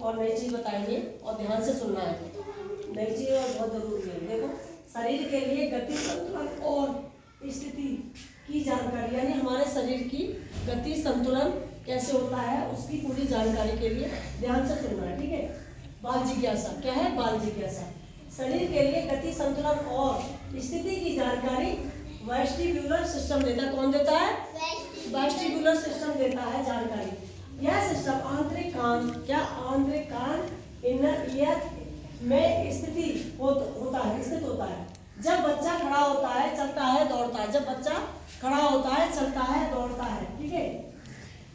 और नई चीज बताएंगे और ध्यान से सुनना है। नई चीज और बहुत जरूरी है। देखो, शरीर के लिए गति, संतुलन और स्थिति की जानकारी, यानी हमारे शरीर की गति संतुलन कैसे होता है उसकी पूरी जानकारी के लिए ध्यान से सुनना है। ठीक है। बाल जिज्ञासा क्या है? बाल जिज्ञासा शरीर के लिए गति, संतुलन और स्थिति की जानकारी वेस्टिब्युलर सिस्टम देता है। कौन देता है? वेस्टिब्युलर सिस्टम देता है जानकारी। यह सिस्टम आंतरिक कान, क्या आंतरिक कान, इनर ईयर में स्थित होता है। जब बच्चा खड़ा होता है, चलता है, दौड़ता है। जब बच्चा खड़ा होता है, चलता है, दौड़ता है, ठीक है,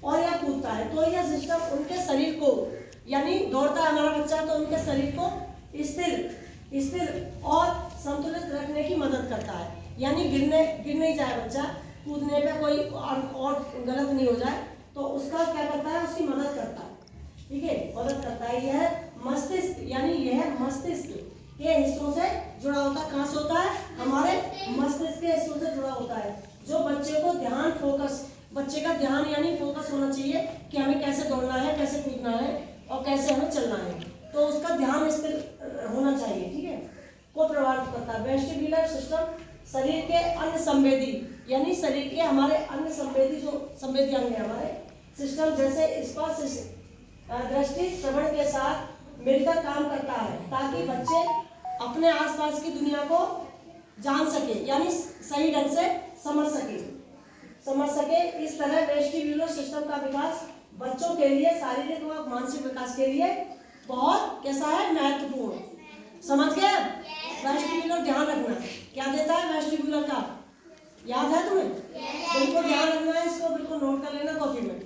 और या कूदता है, तो यह सिस्टम उनके शरीर को, यानी दौड़ता है हमारा बच्चा तो उनके शरीर को स्थिर और संतुलित रखने की मदद करता है। यानी गिर नहीं जाए बच्चा, कूदने पे कोई और गलत नहीं हो जाए, तो उसका क्या करता है? उसकी मदद करता है। ठीक है, मदद करता है। यह मस्तिष्क, यानी यह मस्तिष्क के हिस्सों से जुड़ा होता है। कहाँ से होता है? हमारे मस्तिष्क के हिस्सों से जुड़ा होता है। जो बच्चे को ध्यान, फोकस, बच्चे का ध्यान यानी फोकस होना चाहिए कि हमें कैसे दौड़ना है, कैसे कूदना है और कैसे हमें चलना है, तो उसका ध्यान स्थिर होना चाहिए। ठीक है, को प्रभावित करता है। वेस्टिब्युलर सिस्टम शरीर के अन्य संवेदी, यानी शरीर के हमारे अन्य संवेदी, जो संवेदी अंग है हमारे सिस्टम, जैसे स्पर्श, दृष्टि, श्रवण के साथ मिलकर काम करता है, ताकि बच्चे अपने आसपास की दुनिया को जान सके, यानी सही ढंग से समझ सके। इस तरह वेस्टिब्युलर सिस्टम का विकास बच्चों के लिए शारीरिक व मानसिक विकास के लिए बहुत कैसा है? महत्वपूर्ण। समझ गए? वेस्टिब्युलर ध्यान रखना क्या देता है? वेस्टिब्युलर का याद है तुम्हें? बिल्कुल ध्यान रखना है, इसको बिल्कुल नोट कर लेना कॉपी में।